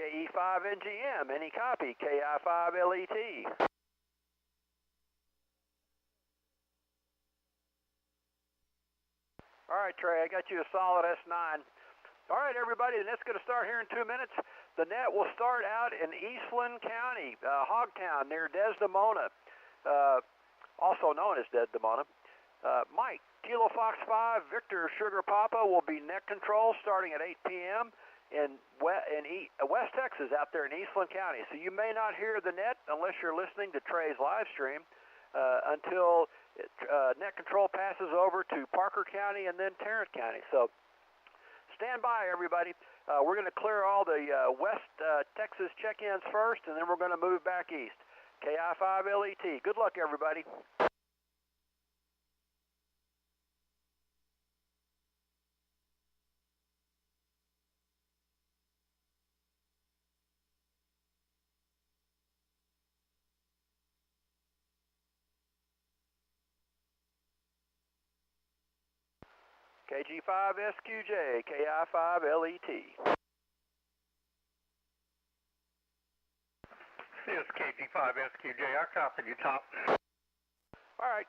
KE5NGM, any copy? KI5LET. All right, Trey, I got you a solid S9. All right, everybody, the net's going to start here in 2 minutes. The net will start out in Eastland County, Hogtown, near Desdemona, also known as Desdemona. Mike, Kilo Fox 5, Victor Sugar Papa will be net control starting at 8 p.m. in West Texas, out there in Eastland County. So you may not hear the net unless you're listening to Trey's live stream until net control passes over to Parker County and then Tarrant County. So stand by, everybody. We're going to clear all the West Texas check-ins first, and then we're going to move back east. KI5LET. Good luck, everybody. KG5SQJ, KI5LET. This is KG5SQJ. I copied you, Top. All right,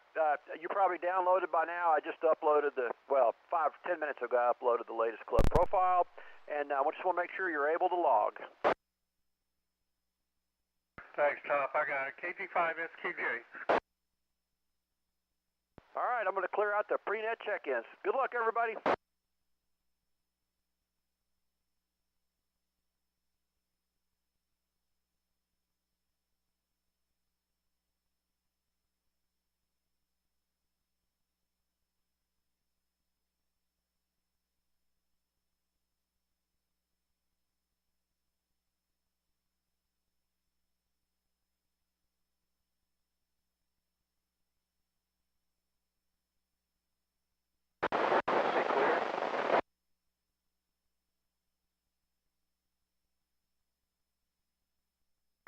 you probably downloaded by now. I just uploaded 5-10 minutes ago, I uploaded the latest club profile, and I just want to make sure you're able to log. Thanks, Top. I got it. KG5SQJ. All right, I'm going to clear out the pre-net check-ins. Good luck, everybody.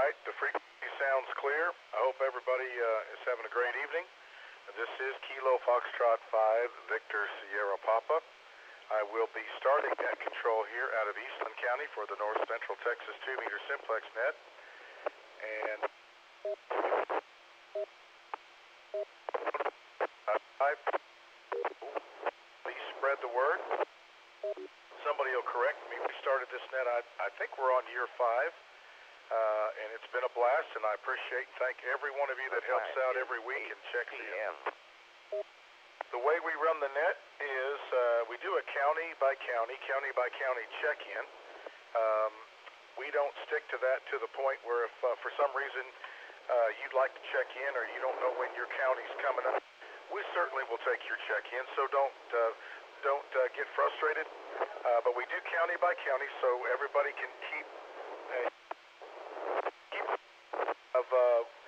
Right, the frequency sounds clear. I hope everybody is having a great evening. This is Kilo Foxtrot 5, Victor Sierra Papa. I will be starting net control here out of Eastland County for the North Central Texas 2-meter Simplex net. And please spread the word. Somebody will correct me. We started this net, I think we're on year 5. And it's been a blast, and I appreciate and thank every one of you that helps out every week and checks in. The way we run the net is we do a county by county check-in. We don't stick to that to the point where if for some reason you'd like to check in or you don't know when your county's coming up, we certainly will take your check-in, so don't get frustrated. But we do county by county so everybody can keep of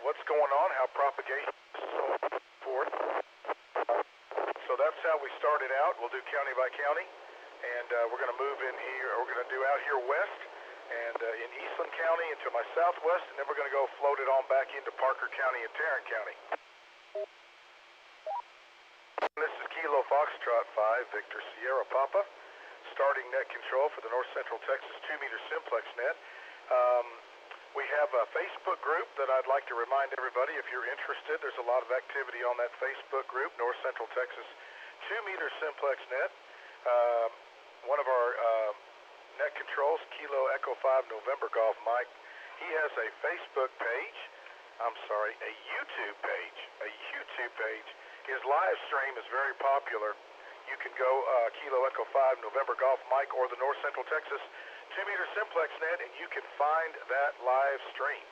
what's going on, how propagation is, so forth. So that's how we started out. We'll do county by county, and we're going to move in here. We're going to do out here west, and in Eastland County into my southwest, and then we're going to go float it on back into Parker County and Tarrant County. This is Kilo Foxtrot 5, Victor Sierra Papa, starting net control for the North Central Texas 2-meter Simplex net. We have a Facebook group that I'd like to remind everybody, if you're interested, there's a lot of activity on that Facebook group, North Central Texas 2-meter Simplex net. One of our net controls, Kilo Echo 5 November Golf Mike, he has a Facebook page, a YouTube page. His live stream is very popular. You can go Kilo Echo 5 November Golf Mike or the North Central Texas 2-meter Simplex net, and you can find that live stream.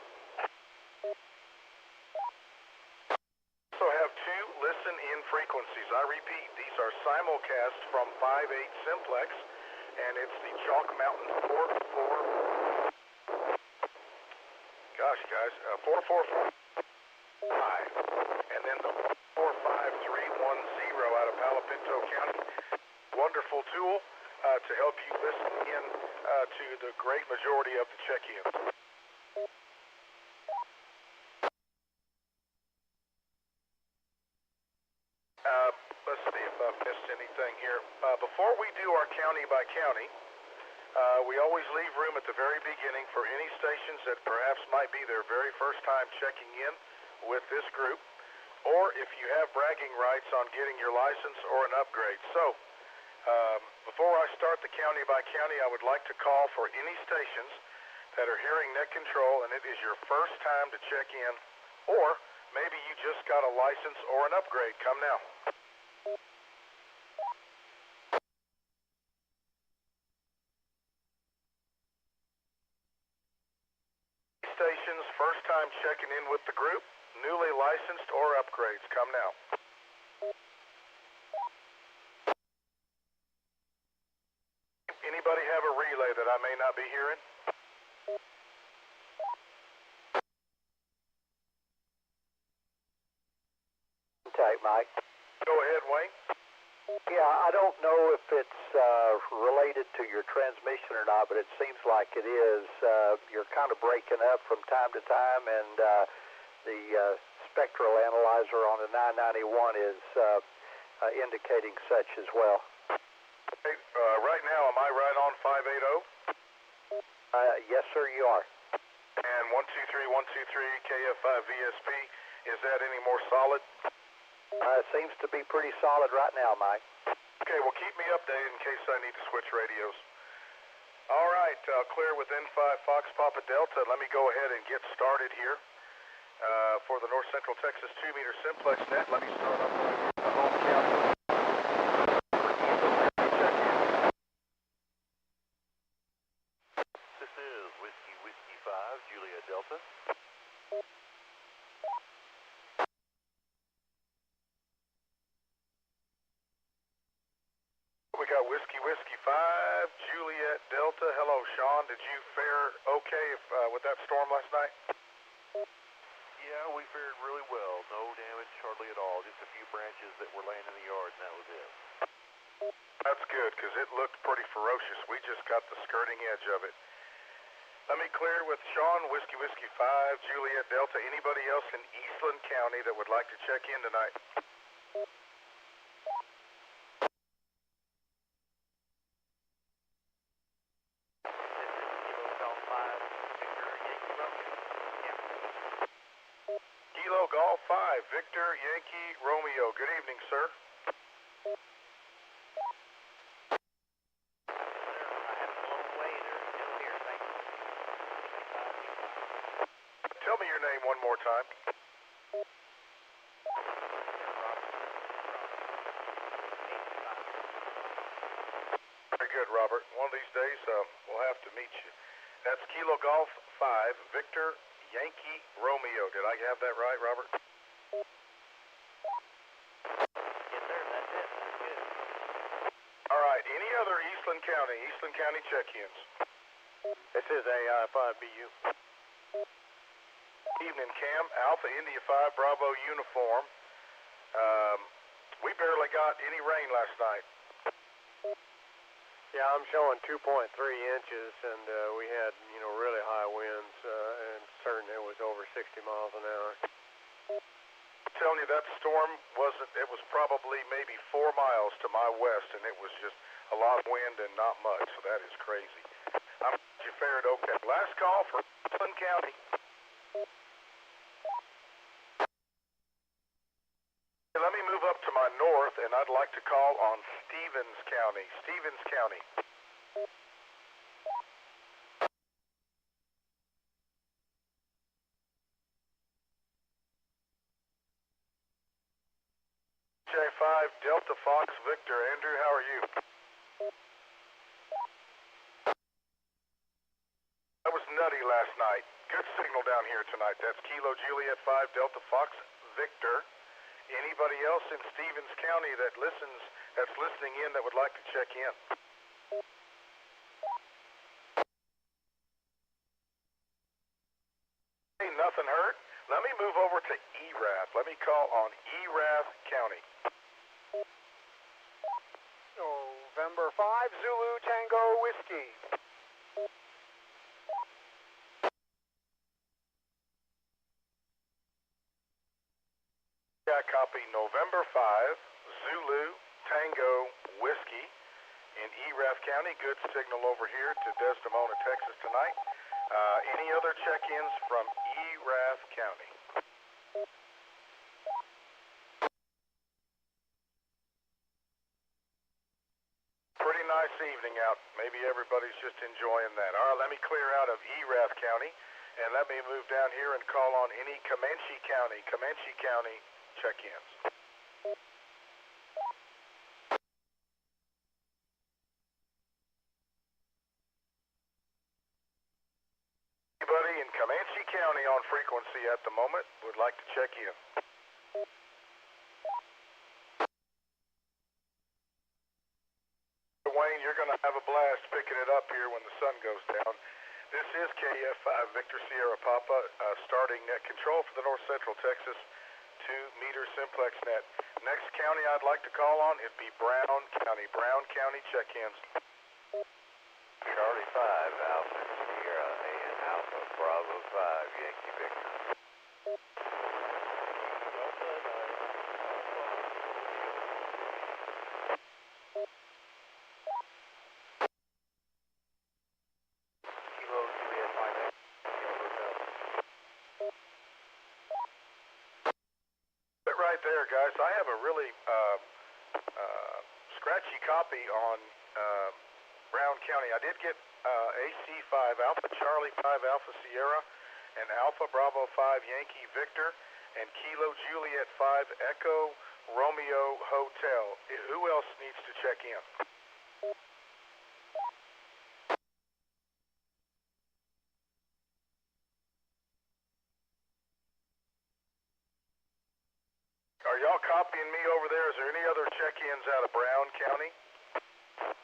Also have 2 listen-in frequencies. I repeat, these are simulcast from 5.8 Simplex, and it's the Chalk Mountain 444, and then the 45310 out of Palo Pinto County. Wonderful tool to help you listen in to the great majority of the check-ins. Let's see if I've missed anything here. Before we do our county by county, We always leave room at the very beginning for any stations that perhaps might be their very first time checking in with this group, or if you have bragging rights on getting your license or an upgrade. So, before I start the county by county, I would like to call for any stations that are hearing net control and it is your first time to check in, or maybe you just got a license or an upgrade. Come now. Stations, first time checking in with the group, newly licensed or upgrades. Come now. Anybody have a relay that I may not be hearing? Contact, Mike. Go ahead, Wayne. Yeah, I don't know if it's related to your transmission or not, but it seems like it is. You're kind of breaking up from time to time, and the spectral analyzer on the 991 is indicating such as well. Hey, right now, am I right on 580? Yes, sir, you are. And 123, KF5 VSP, is that any more solid? It seems to be pretty solid right now, Mike. Okay, well, keep me updated in case I need to switch radios. All right, clear with N5 Fox Papa Delta. Let me go ahead and get started here. For the North Central Texas 2-meter simplex net, let me start up the home county. This is Whiskey 5, Julia Delta. We got Whiskey 5, Juliet Delta. Hello, Sean. Did you fare okay with that storm last night? Yeah, we fared really well. No damage hardly at all. Just a few branches that were laying in the yard, and that was it. That's good, because it looked pretty ferocious. We just got the skirting edge of it. Let me clear with Sean, Whiskey 5, Juliet Delta. Anybody else in Eastland County that would like to check in tonight? Kilo Golf 5, Victor Yankee Romeo. Good evening, sir. Tell me your name one more time. Very good, Robert. One of these days, we'll have to meet you. That's Kilo Golf 5, Victor Yankee Romeo. Did I have that right, Robert? Yes, sir. That's it. That's good. All right. Any other Eastland County check-ins? This is AI5BU. Evening, Cam. Alpha India 5 Bravo uniform. We barely got any rain last night. Yeah, I'm showing 2.3 inches, and we had, really high winds, and certain it was over 60 miles an hour. I'm telling you, that storm it was probably maybe 4 miles to my west, and it was just a lot of wind and not much, so that is crazy. I'm glad you fared okay. Last call for Eastland County. Let me move up to my north, and I'd like to call on Stevens County. Stevens County. J5 Delta Fox Victor. Andrew, how are you? That was nutty last night. Good signal down here tonight. That's Kilo Juliet 5 Delta Fox Victor. Anybody else in Stevens County that's listening in that would like to check in? Hey, nothing hurt. Let me move over to Erath. Let me call on Erath County. November 5, Zulu Tango Whiskey. Yeah, copy November 5, Zulu Tango Whiskey. in Erath County. Good signal over here to Desdemona, Texas tonight. Any other check-ins from Erath County? Pretty nice evening out. Maybe everybody's just enjoying that. All right, let me clear out of Erath County, and let me move down here and call on any Comanche County check-ins. Anybody in Comanche County on frequency at the moment would like to check in? Wayne, you're going to have a blast picking it up here when the sun goes down. This is KF5 Victor Sierra Papa, starting net control for the North Central Texas 2-meter simplex net. Next county I'd like to call on, it'd be Brown County. Brown County check-ins. Charlie 5, Alpha Sierra, and Alpha Bravo 5, Yankee Victor. Right there, guys. I have a really scratchy copy on Brown County. I did get AC5 Alpha Charlie 5 Alpha Sierra and Alpha Bravo 5 Yankee Victor and Kilo Juliet 5 Echo Romeo Hotel. Who else needs to check in? Are y'all copying me over there? Is there any other check-ins out of Brown County?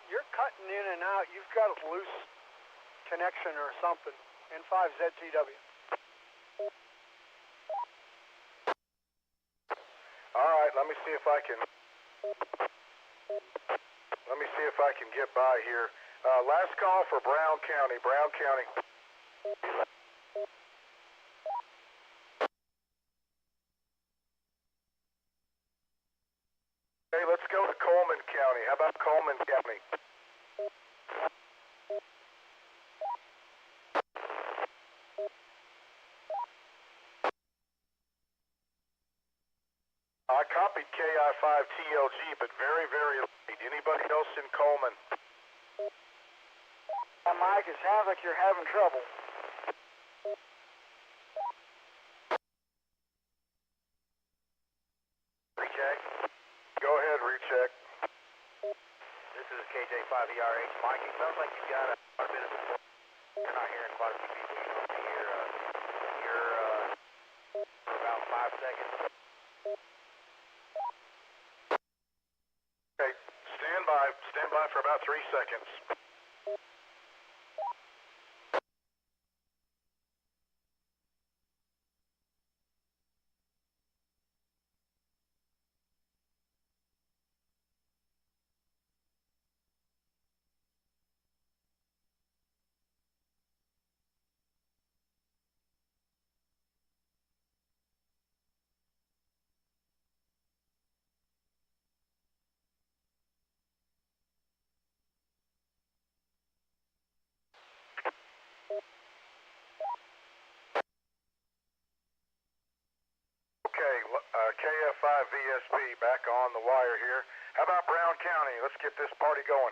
You're cutting in and out. You've got a loose connection or something. N5ZGW. All right, let me see if I can get by here. Last call for Brown County. Brown County. Hey, let's go to Coleman County. How about Coleman County? I copied KI5TLG, but very, very late. Anybody else in Coleman? Mike, it sounds like you're having trouble. Recheck. Go ahead, recheck. This is KJ5ERH. Mike, it sounds like you've got quite a bit of support. You're not hearing quite a few people. You don't hear for about 5 seconds. Okay, stand by for about 3 seconds. Okay, KF5 VSB back on the wire here. How about Brown County? Let's get this party going.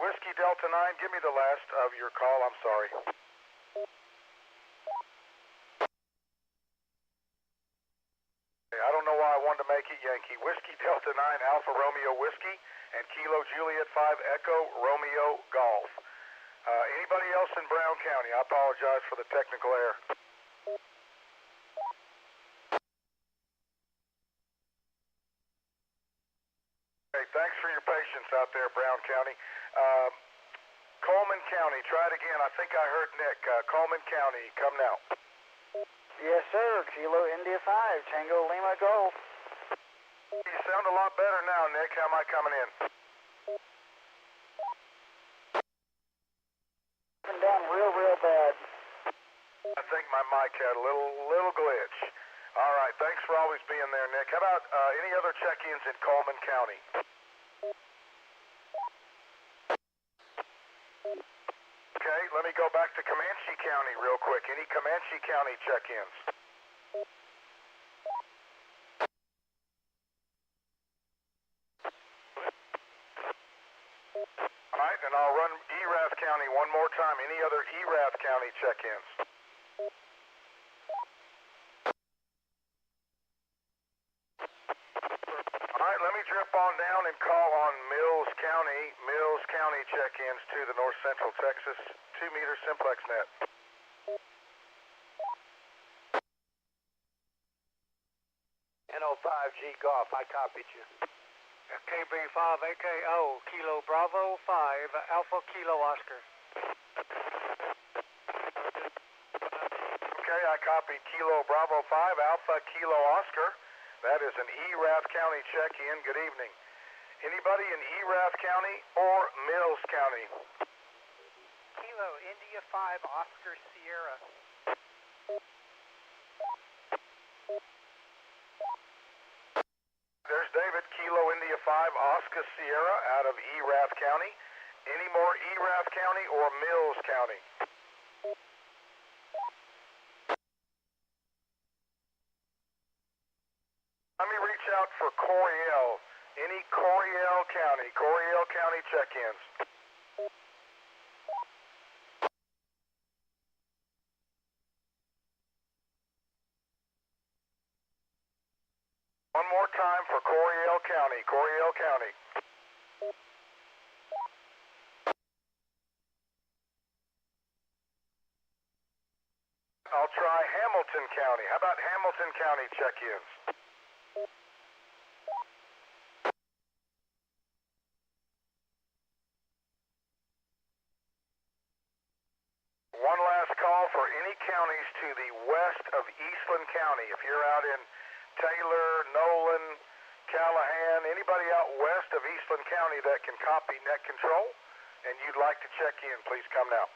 Whiskey Delta 9, give me the last of your call. I'm sorry. I don't know why I wanted to make it Yankee. Whiskey Delta 9 Alpha Romeo Whiskey and Kilo Juliet 5 Echo Romeo Golf. Anybody else in Brown County? I apologize for the technical error. Okay, thanks for your patience out there, Brown County. Coleman County, try it again. I think I heard Nick. Coleman County, come now. Yes, sir. Kilo India 5, Tango Lima Golf. You sound a lot better now, Nick. How am I coming in? I think my mic had a little glitch. All right, thanks for always being there, Nick. How about any other check-ins in Coleman County? Okay, let me go back to Comanche County real quick. Any Comanche County check-ins? All right, and I'll run Erath County one more time. Any other Erath County check-ins? All right, let me drip on down and call on Mills County check-ins to the North Central Texas 2-meter Simplex net. NO5G Golf, I copied you. KB5AKO, Kilo Bravo 5, Alpha Kilo Oscar. Okay, I copied Kilo Bravo 5, Alpha Kilo Oscar. That is an Erath County check-in. Good evening. Anybody in Erath County or Mills County? Kilo India 5, Oscar Sierra. There's David, Kilo India 5, Oscar Sierra out of Erath County. Any more Erath County or Mills County? Let me reach out for Coryell. Any Coryell County check-ins? One more time for Coryell County. I'll try Hamilton County. How about Hamilton County check-ins? One last call for any counties to the west of Eastland County. If you're out in Taylor, Nolan, Callahan, anybody out west of Eastland County that can copy net control and you'd like to check in, please come now.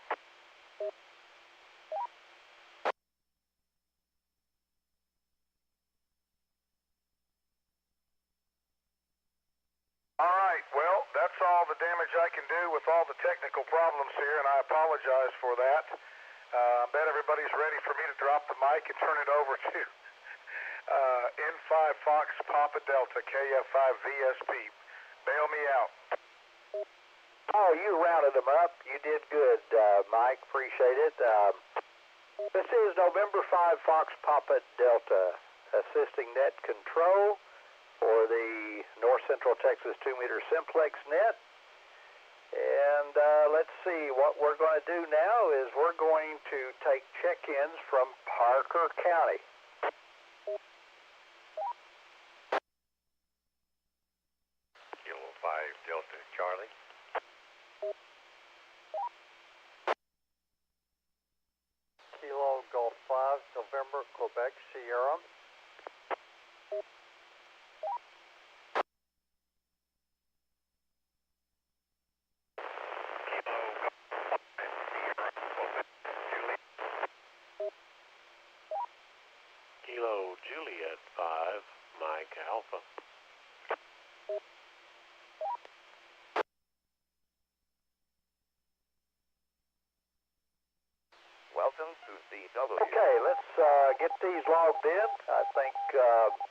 All right, well, that's all the damage I can do with all the technical problems here, and I apologize for that. I bet everybody's ready for me to drop the mic and turn it over to N5 Fox Papa Delta KF5 VSP. Bail me out. Oh, you rounded them up. You did good, Mike. Appreciate it. This is November 5 Fox Papa Delta assisting net control for the North Central Texas 2-meter Simplex net. And let's see, what we're going to do now is we're going to take check-ins from Parker County. Kilo 5 Delta Charlie. Kilo Golf 5, November, Quebec, Sierra. Kilo Juliet 5, Mike Alpha. Welcome to CW. Okay, let's get these logged in. I think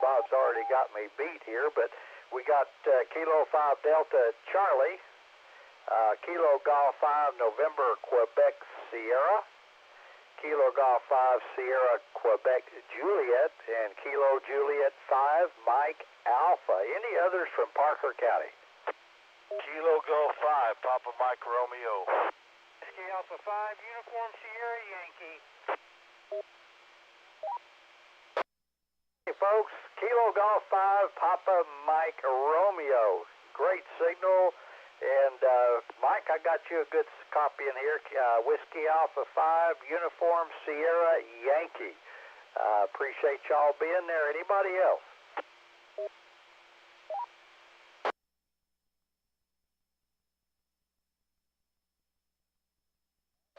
Bob's already got me beat here, but we got Kilo 5 Delta Charlie, Kilo Golf 5 November Quebec Sierra, Kilo Golf 5 Sierra Quebec Juliet, and Kilo Juliet 5 Mike Alpha. Any others from Parker County? Kilo Golf 5, Papa Mike Romeo. Whiskey Alpha 5, Uniform Sierra Yankee. Hey folks, Kilo Golf 5 Papa Mike Romeo. Great signal. And Mike, I got you a good copy in here. Whiskey Alpha 5, Uniform Sierra Yankee. Appreciate y'all being there. Anybody else?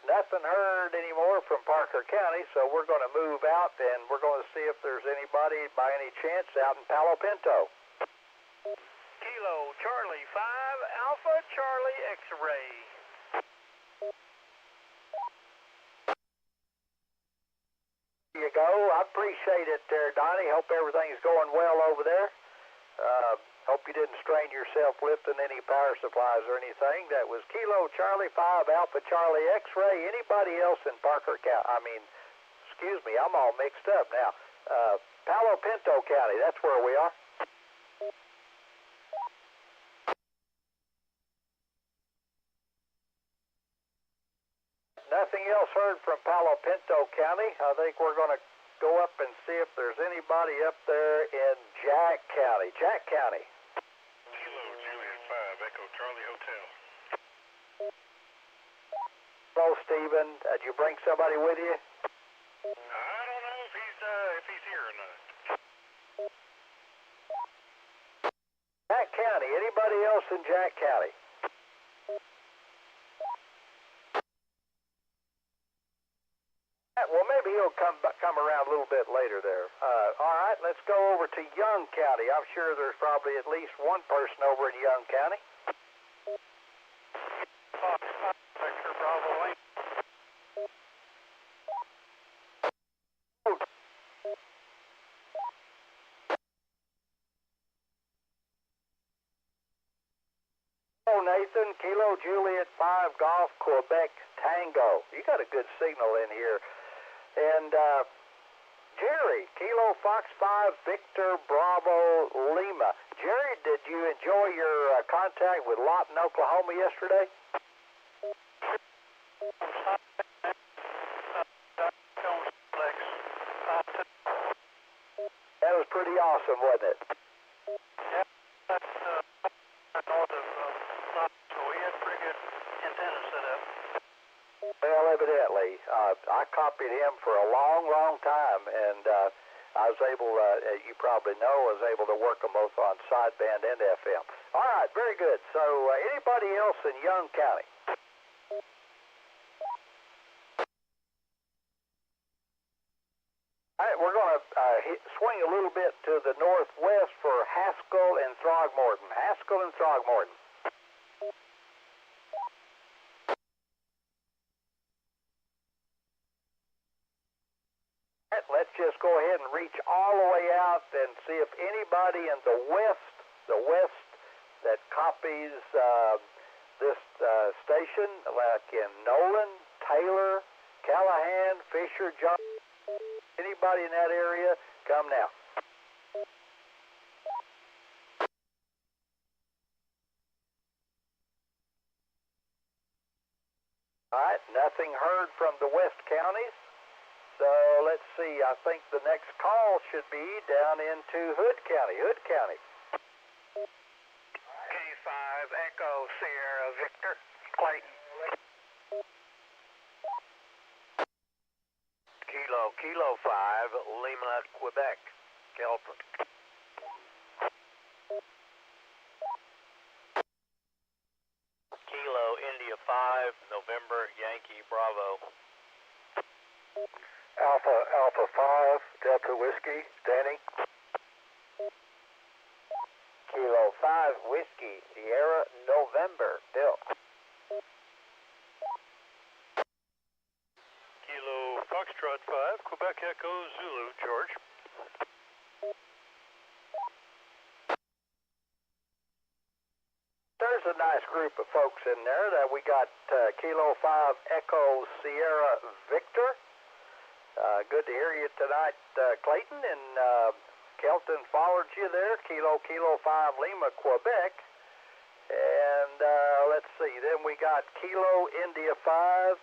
Nothing heard anymore from Parker Parker County, so we're going to move out and we're going to see if there's anybody by any chance out in Palo Pinto. Kilo Charlie 5 Alpha Charlie X-ray. There you go. I appreciate it there, Donnie. Hope everything's going well over there. Hope you didn't strain yourself lifting any power supplies or anything. That was Kilo Charlie 5 Alpha Charlie X-ray. Anybody else in Parker County? Excuse me, I'm all mixed up now. Palo Pinto County, that's where we are. Nothing else heard from Palo Pinto County. I think we're going to go up and see if there's anybody up there in Jack County. Jack County. Kilo Juliet 5 Echo Charlie Hotel. Hello, Stephen. Did you bring somebody with you? I don't know if he's here or not. Jack County. Anybody else in Jack County? Well, maybe he'll come around a little bit later there. All right, let's go over to Young County. I'm sure there's probably at least one person over in Young County. Victor Bravo Lane. Hello, Nathan. Kilo Juliet 5 Golf Quebec Tango. You got a good signal in here. And Jerry, Kilo Fox 5 Victor Bravo Lima. Jerry, did you enjoy your contact with Lawton, Oklahoma yesterday? That was pretty awesome, wasn't it? Yeah, that's north of so we had pretty good antenna set up. Well, evidently. I copied him for a long, long time, and I was able, you probably know, I was able to work them both on sideband and FM. All right, very good. So anybody else in Young County? All right, we're going to swing a little bit to the northwest for Haskell and Throgmorton. Haskell and Throgmorton. Let's just go ahead and reach all the way out and see if anybody in the west that copies this station, like in Nolan, Taylor, Callahan, Fisher, John, anybody in that area, come now. All right, nothing heard from the West counties. So let's see, I think the next call should be down into Hood County. Hood County. K5 Echo Sierra Victor Clayton. Kilo 5 Lima Quebec Kelton. Kilo India 5 November Yankee Bravo. Alpha 5 Delta Whiskey, Danny. Kilo 5 Whiskey Sierra November Bill. Kilo Foxtrot 5 Quebec Echo Zulu George. There's a nice group of folks in there. That we got Kilo 5 Echo Sierra Victor. Good to hear you tonight, Clayton. And Kelton followed you there. Kilo 5 Lima Quebec. And let's see. Then we got Kilo India 5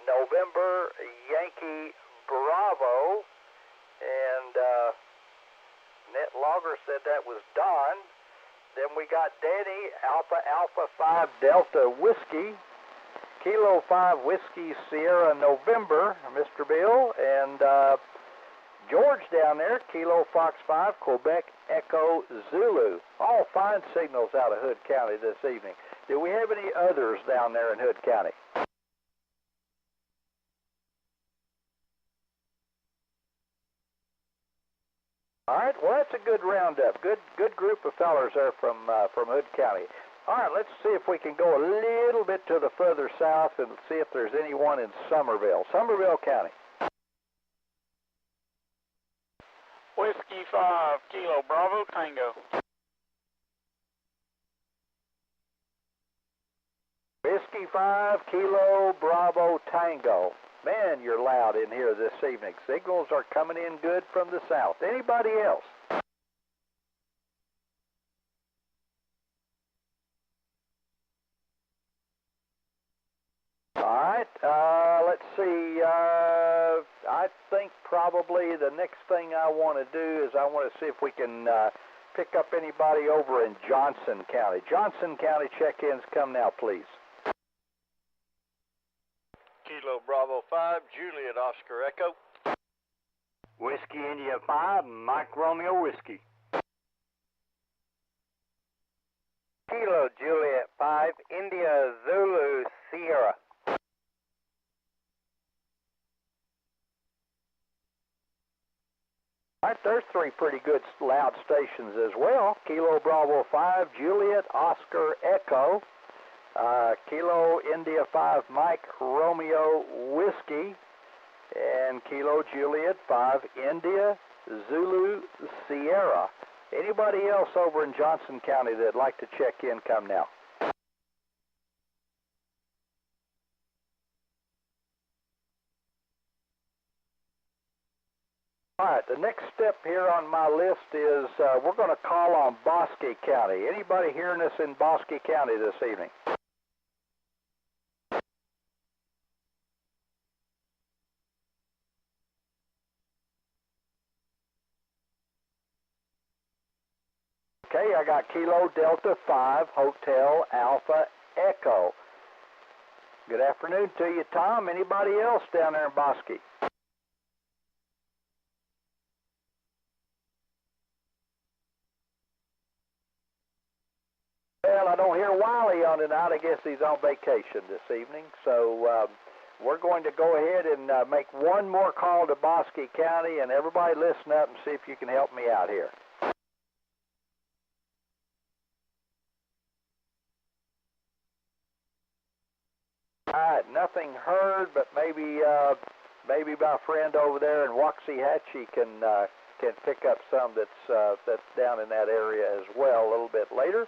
November Yankee Bravo. And Net Logger said that was Don. Then we got Danny Alpha 5 Delta Whiskey. Kilo 5 Whiskey Sierra November, Mr. Bill, and George down there, Kilo Fox 5 Quebec Echo Zulu. All fine signals out of Hood County this evening. Do we have any others down there in Hood County? All right, well, that's a good roundup. Good group of fellers there from Hood County. All right, let's see if we can go a little bit to the further south and see if there's anyone in Somerville County. Whiskey 5, Kilo Bravo Tango. Whiskey 5, Kilo Bravo Tango. Man, you're loud in here this evening. Signals are coming in good from the south. Anybody else? All right, let's see. I think probably the next thing I want to do is I want to see if we can pick up anybody over in Johnson County. Johnson County check-ins come now, please. Kilo Bravo 5, Juliet Oscar Echo. Whiskey India 5, Mike Romeo Whiskey. Kilo Juliet 5, India Zulu Sierra. All right, there's three pretty good loud stations as well. Kilo Bravo 5, Juliet Oscar Echo. Kilo India 5, Mike Romeo Whiskey. And Kilo Juliet 5, India Zulu Sierra. Anybody else over in Johnson County that'd like to check in, come now. All right, the next step here on my list is we're going to call on Bosque County. Anybody hearing us in Bosque County this evening? Okay, I got Kilo Delta 5, Hotel Alpha Echo. Good afternoon to you, Tom. Anybody else down there in Bosque? Well, I don't hear Wiley on tonight. I guess he's on vacation this evening. So we're going to go ahead and make one more call to Bosque County, and everybody listen up and see if you can help me out here. All right, nothing heard, but maybe my friend over there in Waxahachie can pick up some that's down in that area as well a little bit later.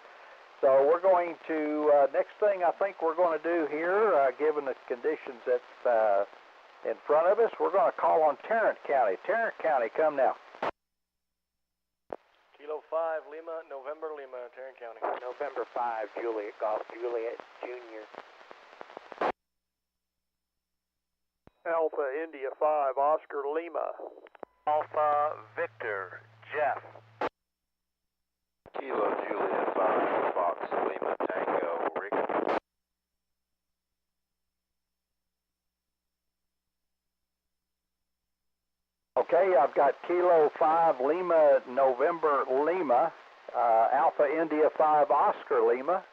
So we're going to, next thing I think we're going to do here, given the conditions that's in front of us, we're going to call on Tarrant County. Tarrant County, come now. Kilo 5, Lima, November Lima, Tarrant County. November 5, Juliet Golf, Juliet Jr. Alpha India 5, Oscar Lima. Alpha Victor, Jeff. Kilo Juliet 5, Fox Lima Tango, Rick. Okay, I've got Kilo 5, Lima, November Lima, Alpha India 5, Oscar Lima,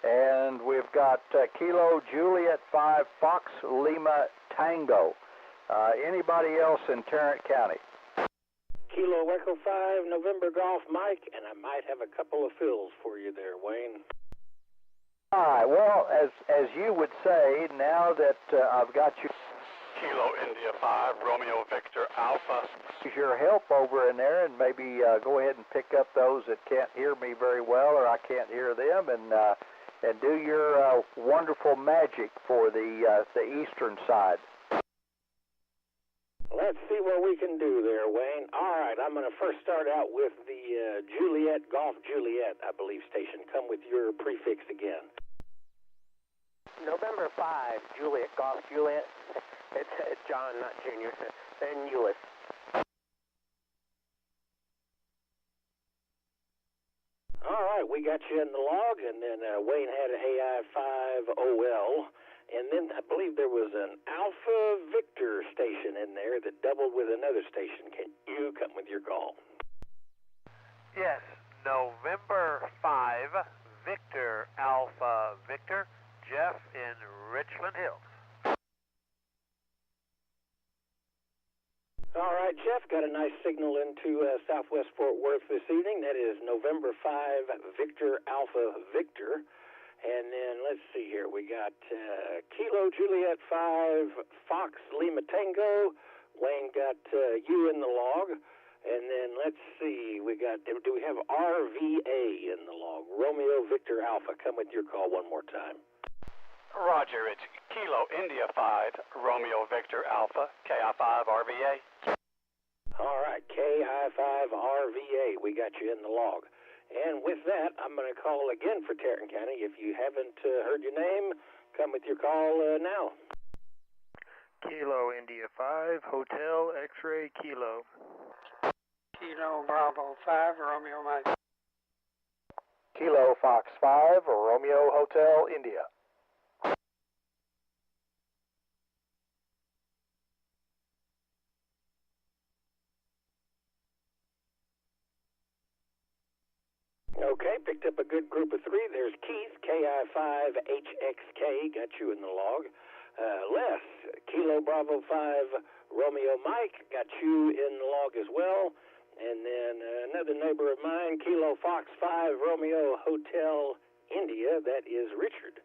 and we've got Kilo Juliet 5, Fox Lima Tango. Anybody else in Tarrant County? Kilo Echo 5, November Golf Mike, and I might have a couple of fills for you there, Wayne. All right, well, as you would say, now that I've got you... Kilo India 5, Romeo Victor Alpha. Your help over in there, and maybe go ahead and pick up those that can't hear me very well, or I can't hear them, and do your wonderful magic for the eastern side. Let's see what we can do there, Wayne. All right, I'm going to first start out with the Juliet Golf Juliet, I believe, station. Come with your prefix again. November 5, Juliet Golf Juliet. It's John, not Junior. And Euless. All right, we got you in the log, and then Wayne had an AI5OL. And then I believe there was an Alpha Victor station in there that doubled with another station. Can you come with your call? Yes, November 5, Victor Alpha Victor, Jeff in Richland Hills. All right, Jeff, got a nice signal into Southwest Fort Worth this evening. That is November 5, Victor Alpha Victor. And then let's see here. We got Kilo Juliet 5, Fox Lima Tango. Wayne got you in the log. And then let's see. We got, do we have RVA in the log? Romeo Victor Alpha. Come with your call one more time. Roger, it's Kilo India 5, Romeo Victor Alpha, KI5 RVA. All right, KI5 RVA. We got you in the log. And with that, I'm going to call again for Tarrant County. If you haven't heard your name, come with your call now. Kilo India 5, Hotel X-Ray Kilo. Kilo Bravo 5, Romeo Mike. Kilo Fox 5, Romeo Hotel India. Okay, picked up a good group of three. There's Keith, KI5HXK, got you in the log. Les, Kilo Bravo 5, Romeo Mike, got you in the log as well. And then another neighbor of mine, Kilo Fox 5, Romeo Hotel India, that is Richard.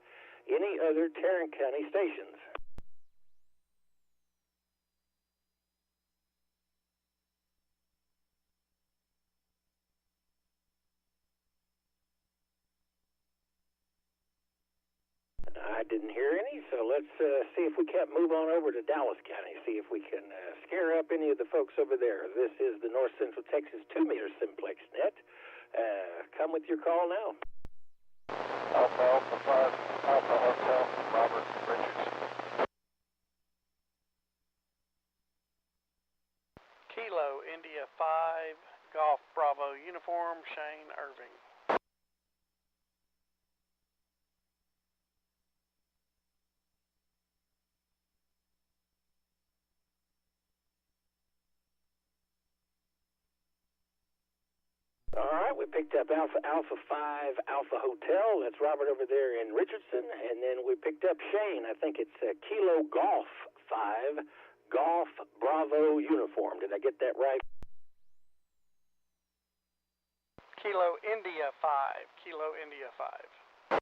Any other Tarrant County stations? I didn't hear any, so let's see if we can't move on over to Dallas County, see if we can scare up any of the folks over there. This is the North Central Texas 2-meter Simplex net. Come with your call now. Alpha 5, Alpha Hotel, Robert Richards. Kilo India 5, Golf Bravo Uniform, Shane Irving. All right, we picked up Alpha 5, Alpha Hotel. That's Robert over there in Richardson. And then we picked up Shane. I think it's Kilo Golf 5, Golf Bravo Uniform. Did I get that right? Kilo India 5, Kilo India 5.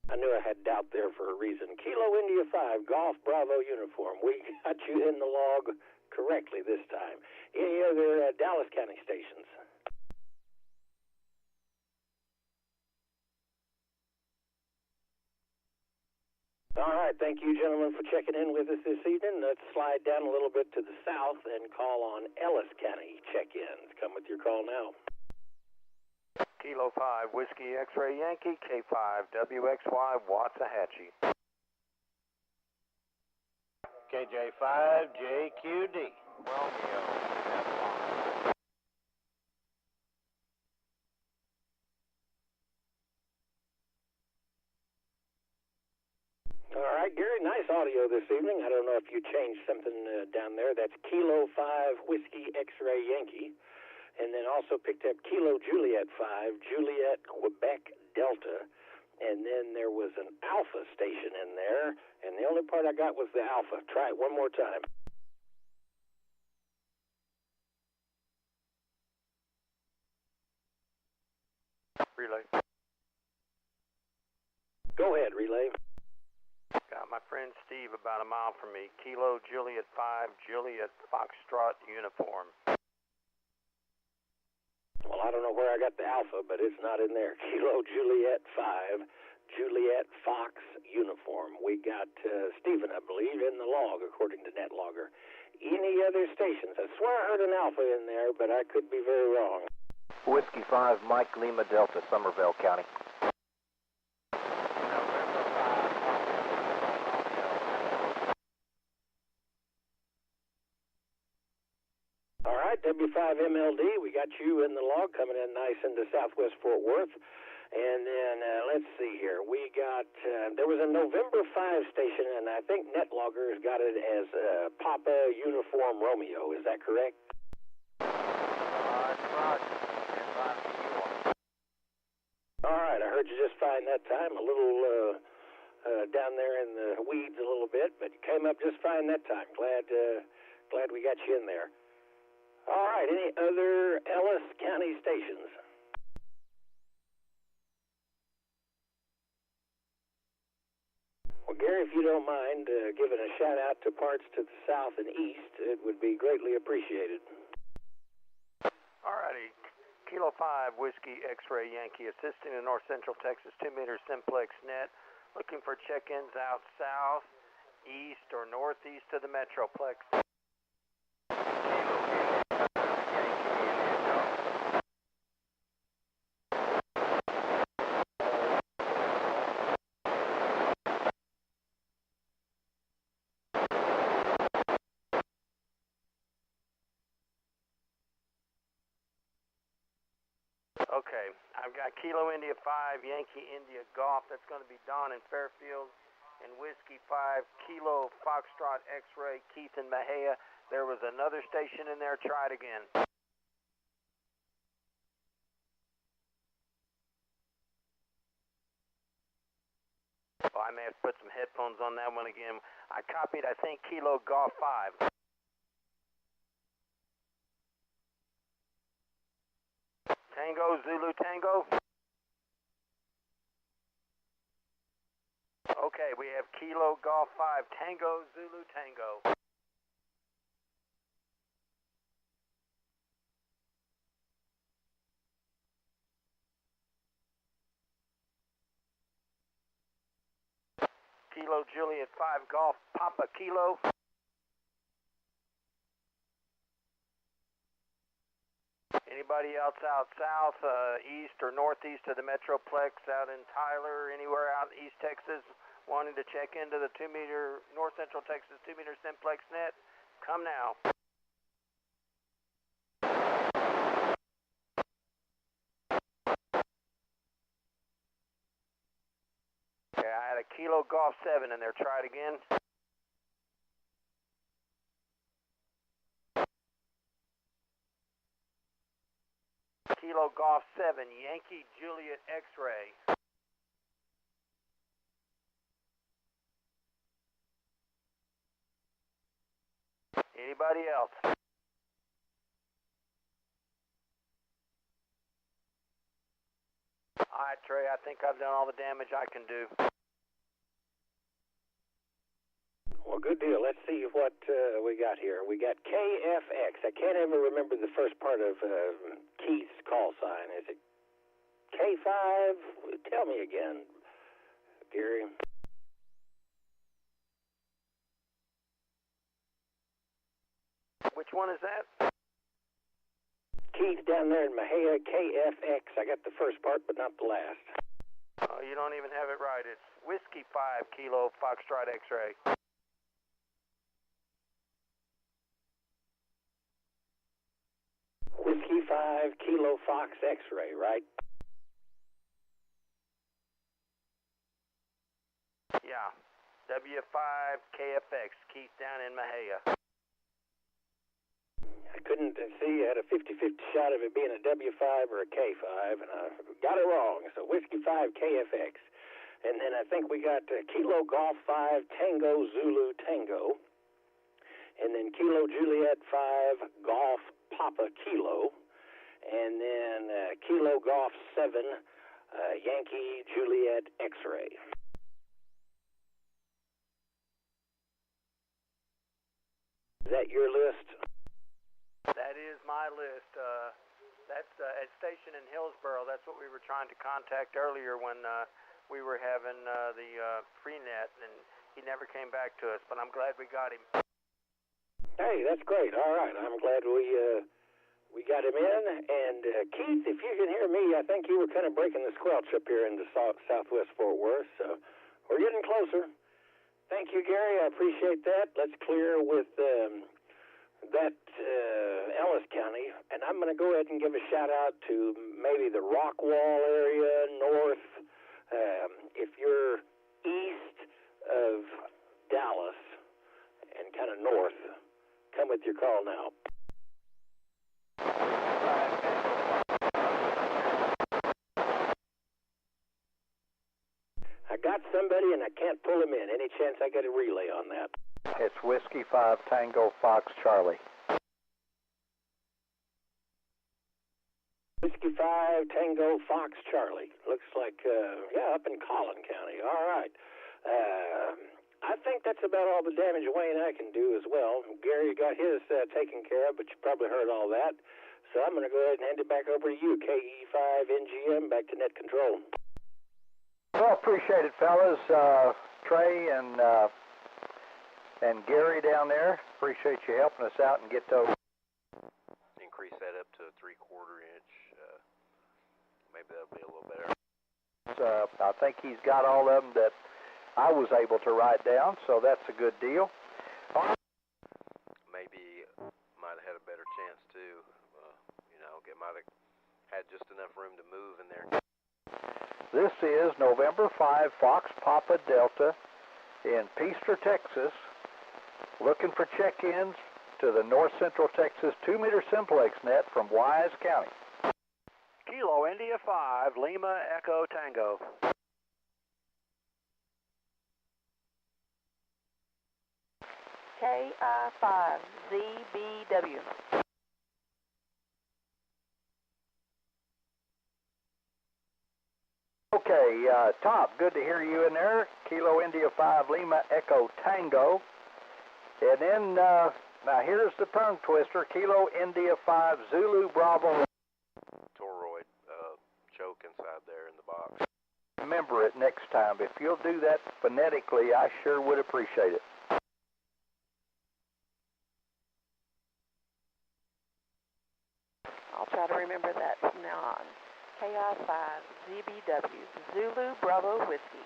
I knew I had doubt there for a reason. Kilo India 5, Golf Bravo Uniform. We got you in the log correctly this time. Any other Dallas County stations? All right, thank you, gentlemen, for checking in with us this evening. Let's slide down a little bit to the south and call on Ellis County check-ins. Come with your call now. Kilo 5, Whiskey X-Ray Yankee, K5, WXY, Waxahachie. KJ5, JQD, Romeo, F1. All right, Gary, nice audio this evening. I don't know if you changed something down there. That's Kilo 5, Whiskey X-Ray Yankee. And then also picked up Kilo Juliet 5, Juliet Quebec Delta. And then there was an Alpha station in there, and the only part I got was the Alpha. Try it one more time. Relay. Go ahead, relay. Got my friend Steve about a mile from me. Kilo Juliet 5, Juliet Foxtrot Uniform. Well, I don't know where I got the Alpha, but it's not in there. Kilo Juliet 5, Juliet Fox Uniform. We got Stephen, I believe, in the log, according to NetLogger. Any other stations? I swear I heard an Alpha in there, but I could be very wrong. Whiskey 5, Mike Lima Delta, Somerville County. All right, W5MLD, we got you in the log, coming in nice into Southwest Fort Worth. And then, let's see here, we got, there was a November 5 station, and I think NetLogger has got it as Papa Uniform Romeo. Is that correct? All right, I heard you just fine that time. A little down there in the weeds a little bit, but you came up just fine that time. Glad Glad we got you in there. All right, any other Ellis County stations? Well, Gary, if you don't mind giving a shout-out to parts to the south and east, it would be greatly appreciated. All righty. Kilo 5, Whiskey X-Ray Yankee, assisting in North Central Texas 2-meter Simplex net, looking for check-ins out south, east, or northeast of the Metroplex. Okay, I've got Kilo India 5, Yankee India Golf. That's going to be Don in Fairfield. And Whiskey 5, Kilo Foxtrot X-Ray, Keith in Mejia. There was another station in there. Try it again. Oh, I may have put some headphones on that one again. I copied, I think, Kilo Golf 5. Tango, Zulu Tango. Okay, we have Kilo Golf 5, Tango, Zulu Tango. Kilo Juliet 5, Golf Papa Kilo. Anybody else out south, east, or northeast of the Metroplex, out in Tyler, anywhere out East Texas, wanting to check into the 2-meter North Central Texas 2-meter Simplex net? Come now. Okay, I had a Kilo Golf 7 in there. Try it again. Kilo Golf 7, Yankee Juliet X-Ray. Anybody else? All right, Trey, I think I've done all the damage I can do. Well, good deal. Let's see what we got here. We got KFX. I can't ever remember the first part of Keith's call sign. Is it K5? Tell me again, Gary. Which one is that? Keith down there in Mejia, KFX. I got the first part, but not the last. Oh, you don't even have it right. It's Whiskey 5, Kilo Foxtrot X-Ray. Whiskey 5, Kilo Fox X-Ray, right? Yeah. W5, KFX, Keith down in Mejia. I couldn't see. I had a 50-50 shot of it being a W5 or a K5, and I got it wrong. So Whiskey 5, KFX. And then I think we got Kilo Golf 5, Tango Zulu Tango. And then Kilo Juliet 5, Golf Papa Kilo. And then Kilo Golf 7, Yankee Juliet X-Ray. Is that your list? That is my list. That's at station in Hillsboro. That's what we were trying to contact earlier when we were having the free net, and he never came back to us, but I'm glad we got him. Hey, that's great. All right. I'm glad we got him in. And Keith, if you can hear me, I think you were kind of breaking the squelch up here in the southwest Fort Worth, so we're getting closer. Thank you, Gary. I appreciate that. Let's clear with that Ellis County, and I'm going to go ahead and give a shout-out to maybe the Rockwall area, north. If you're east of Dallas and kind of north, come with your call now. I got somebody, and I can't pull him in. Any chance I get a relay on that? It's Whiskey 5 Tango Fox Charlie. Whiskey 5 Tango Fox Charlie. Looks like, yeah, up in Collin County. All right. I think that's about all the damage Wayne and I can do as well. Gary got his taken care of, but you probably heard all that. So I'm going to go ahead and hand it back over to you, KE5NGM, back to net control. Well, appreciate it, fellas. Trey and Gary down there, appreciate you helping us out and get those. Increase that up to a 3/4 inch. Maybe that'll be a little better. I think he's got all of them that I was able to write down, so that's a good deal. Maybe might have had a better chance too. Might have had just enough room to move in there. This is November 5 Fox Papa Delta in Peaster, Texas, looking for check-ins to the North Central Texas 2-meter Simplex net from Wise County. Kilo India 5, Lima Echo Tango. KI5 ZBW. Okay, Top, good to hear you in there. Kilo India 5 Lima Echo Tango. And then, now here's the tongue twister, Kilo India 5 Zulu Bravo. Toroid choke inside there in the box. Remember it next time. If you'll do that phonetically, I sure would appreciate it. I'll try to remember that from now on. KI5 ZBW, Zulu Bravo Whiskey.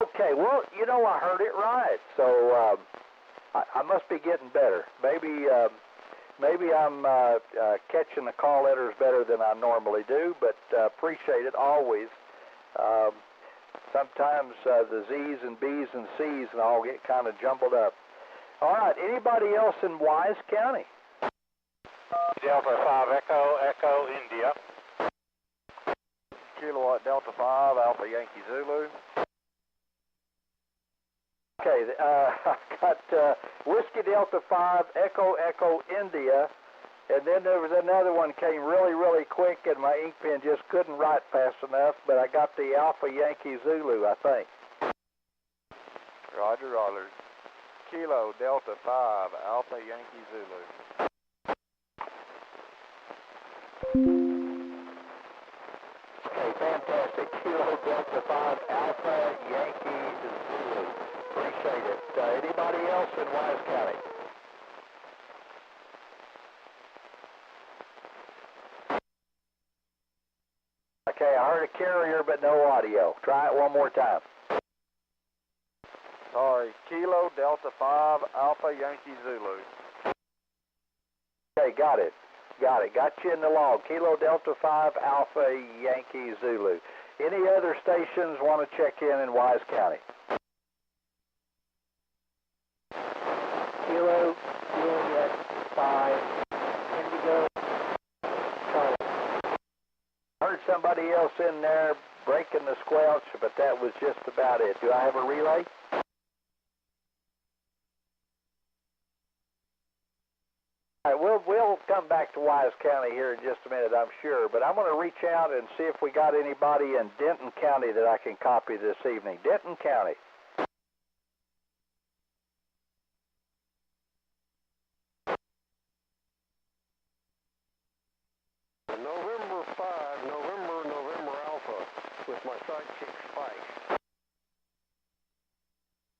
Okay, well, you know, I heard it right, so I must be getting better. Maybe I'm catching the call letters better than I normally do, but appreciate it always. Sometimes the Z's and B's and C's and all get kind of jumbled up. All right, anybody else in Wise County? Delta 5 Echo India. Kilowatt Delta 5 Alpha Yankee Zulu. Okay, I got Whiskey Delta 5 Echo India, and then there was another one came really quick, and my ink pen just couldn't write fast enough, but I got the Alpha Yankee Zulu, I think. Roger. Kilo Delta 5 Alpha Yankee Zulu. Okay, fantastic. Kilo Delta 5 Alpha Yankee Zulu. Appreciate it. Anybody else in Wise County? Okay, I heard a carrier but no audio. Try it one more time. Sorry, Kilo Delta 5 Alpha Yankee Zulu. Okay, got it. Got you in the log. Kilo Delta 5 Alpha Yankee Zulu. Any other stations want to check in Wise County? Kilo Juliet 5 Indigo Charlie. Heard somebody else in there breaking the squelch, but that was just about it. Do I have a relay? All right, we'll come back to Wise County here in just a minute, I'm sure, but I'm going to reach out and see if we got anybody in Denton County that I can copy this evening. Denton County. November 5, November Alpha, with my sidekick Spike.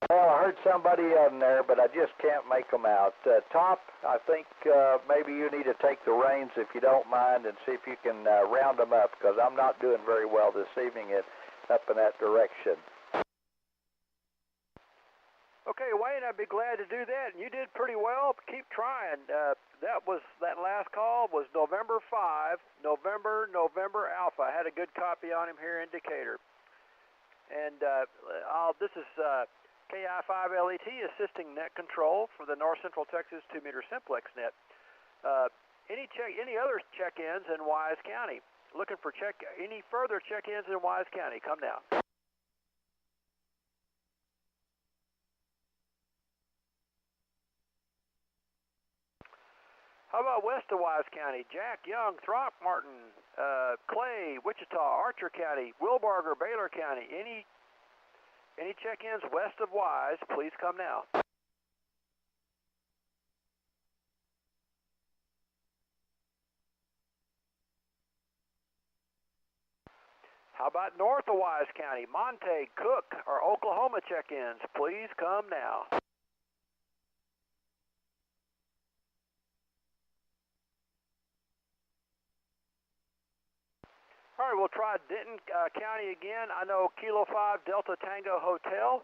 Well, I heard somebody in there, but I just can't make them out. Top, I think maybe you need to take the reins if you don't mind and see if you can round them up, because I'm not doing very well this evening up in that direction. Okay, Wayne, I'd be glad to do that, and you did pretty well. Keep trying. That last call was November 5, November Alpha. I had a good copy on him here, indicator. And this is KI5LET assisting net control for the North Central Texas 2-meter Simplex net. Any other check-ins in Wise County? Looking for any further check-ins in Wise County? Come down. How about west of Wise County? Jack, Young, Throckmorton, Clay, Wichita, Archer County, Wilbarger, Baylor County. Any check-ins west of Wise, please come now. How about north of Wise County? Monte, Cook, or Oklahoma check-ins, please come now. All right, we'll try Denton County again. I know Kilo 5 Delta Tango Hotel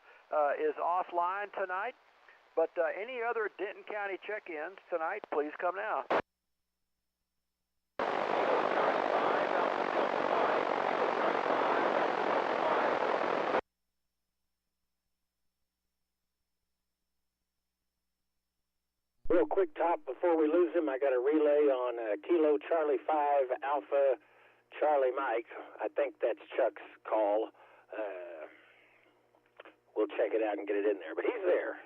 is offline tonight, but any other Denton County check-ins tonight, please come now. Real quick, Top, before we lose him, I got a relay on Kilo Charlie 5 Alpha Charlie Mike. I think that's Chuck's call. We'll check it out and get it in there, but he's there.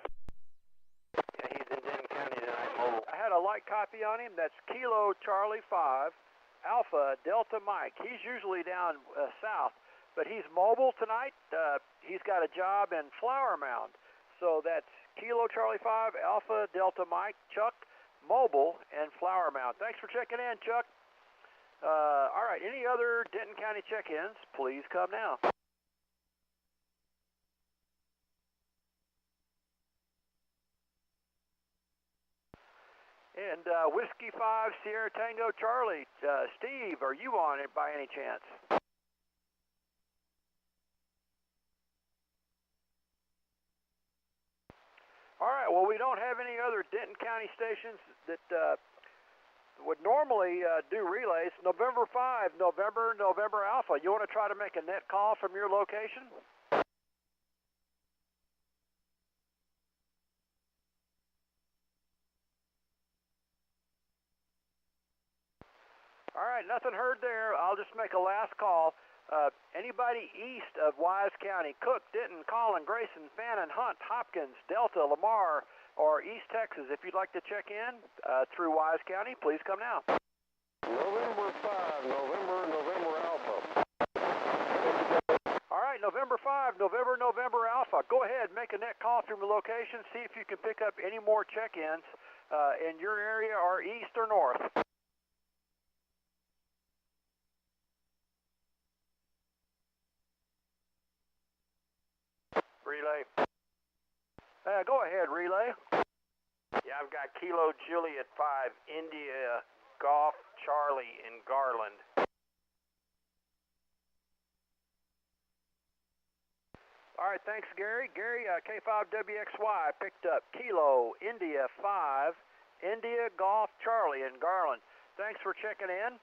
Yeah, he's in Denton County tonight. I had a light copy on him. That's Kilo Charlie 5 Alpha Delta Mike. He's usually down south, but he's mobile tonight. He's got a job in Flower Mound. So that's Kilo Charlie 5 Alpha Delta Mike, Chuck, mobile, and Flower Mound. Thanks for checking in, Chuck. All right, any other Denton County check-ins, please come now. And Whiskey 5 Sierra Tango Charlie, Steve, are you on it by any chance? All right, well, we don't have any other Denton County stations that would normally do relays. November 5, November Alpha. You want to try to make a net call from your location? All right, nothing heard there. I'll just make a last call. Anybody east of Wise County, Cook, Denton, Collin, Grayson, Fannin, Hunt, Hopkins, Delta, Lamar, or East Texas, if you'd like to check in through Wise County, please come now. November 5, November Alpha. All right, November 5, November Alpha. Go ahead, make a net call from your location, see if you can pick up any more check-ins in your area or east or north. Relay. Go ahead, relay. Yeah, I've got Kilo Juliet 5, India Golf Charlie in Garland. All right, thanks, Gary. Gary, K5WXY picked up Kilo India 5, India Golf Charlie in Garland. Thanks for checking in.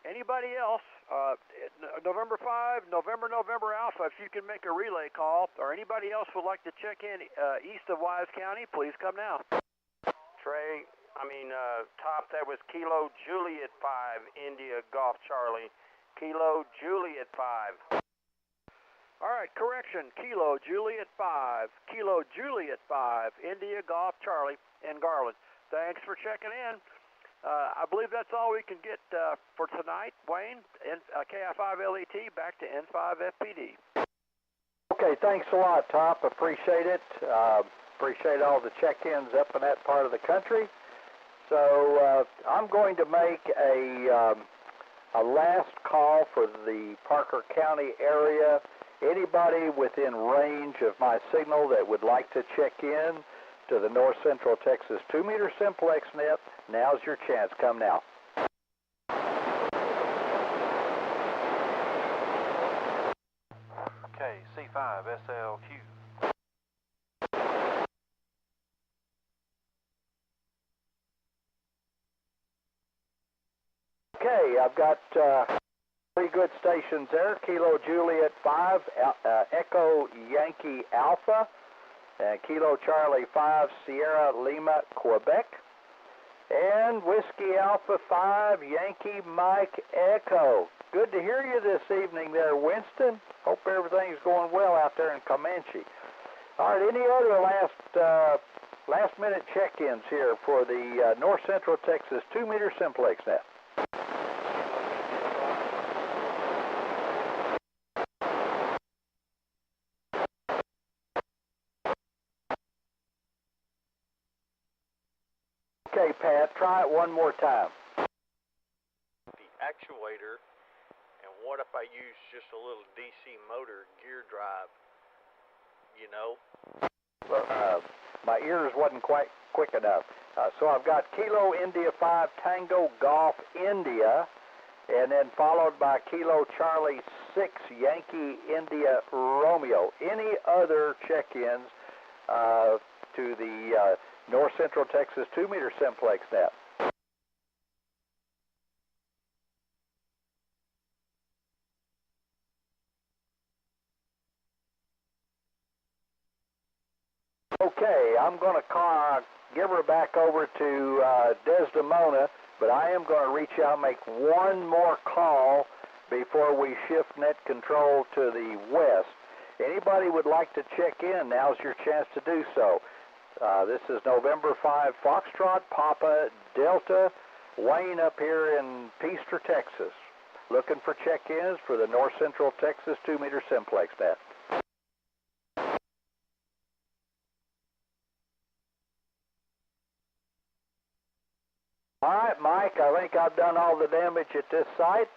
Anybody else, November 5, November Alpha, if you can make a relay call, or anybody else would like to check in east of Wise County, please come now. Top, that was Kilo Juliet 5, India Golf Charlie. Kilo Juliet 5. All right, correction, Kilo Juliet 5, Kilo Juliet 5, India Golf Charlie in Garland. Thanks for checking in. I believe that's all we can get for tonight. Wayne, KI5LET, back to N5FPD. Okay, thanks a lot, Top. Appreciate it. Appreciate all the check-ins up in that part of the country. So I'm going to make a last call for the Parker County area. Anybody within range of my signal that would like to check in to the North Central Texas 2-meter Simplex net, now's your chance. Come now. Okay, C5 SLQ. Okay, I've got three good stations there. Kilo Juliet 5, Echo Yankee Alpha, and Kilo Charlie 5, Sierra Lima, Quebec, and Whiskey Alpha 5, Yankee Mike Echo. Good to hear you this evening there, Winston. Hope everything's going well out there in Comanche. All right, any other last last-minute check-ins here for the North Central Texas 2-meter Simplex net. Okay, Pat, try it one more time. The actuator, and what if I use just a little DC motor gear drive, you know? My ears wasn't quite quick enough. So I've got Kilo India 5 Tango Golf India, and then followed by Kilo Charlie 6 Yankee India Romeo. Any other check-ins to the North Central Texas 2-meter Simplex net? Okay, I'm going to give her back over to Desdemona, but I am going to reach out and make one more call before we shift net control to the west. Anybody would like to check in, now's your chance to do so. This is November 5 Foxtrot Papa Delta, Wayne up here in Peaster, Texas, looking for check-ins for the North Central Texas 2-meter Simplex net. All right, Mike, I think I've done all the damage at this site.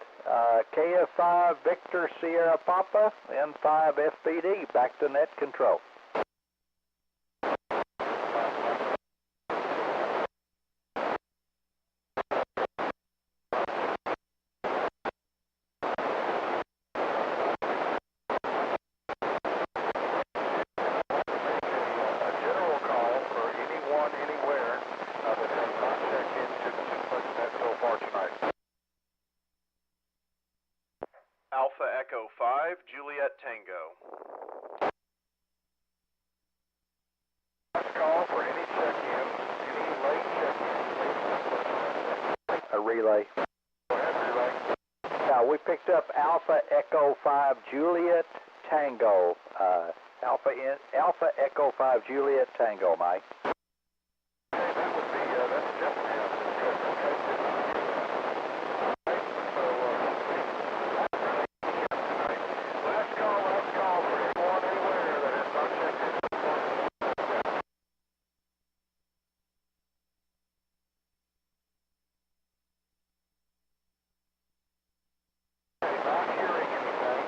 KF5 Victor Sierra Papa, N5 FPD, back to net control. Alpha Echo 5, Juliet Tango. Last call for any check-ins, any late check-ins. A relay. Go ahead, relay. Now, we picked up Alpha Echo 5 Juliet Tango. Alpha Echo 5 Juliet Tango, Mike. Okay, that would be, that's definitely good. Okay. Last call for anyone anywhere that has not checked in. Not hearing anything.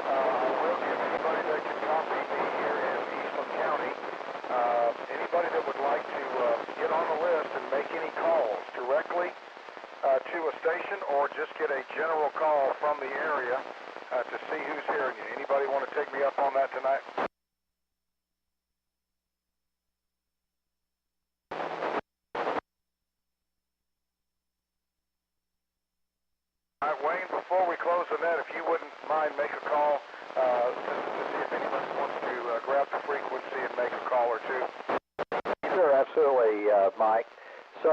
I will give anybody that can copy me here in Eastland County, anybody that would like to get on the list and make any calls directly to a station or just get a general call from the area to see who's hearing you. Anybody want to take me up on that tonight? All right, Wayne, before we close the net, if you wouldn't mind, make a call to see if anybody wants to grab the frequency and make a call or two. Sure, absolutely, Mike. So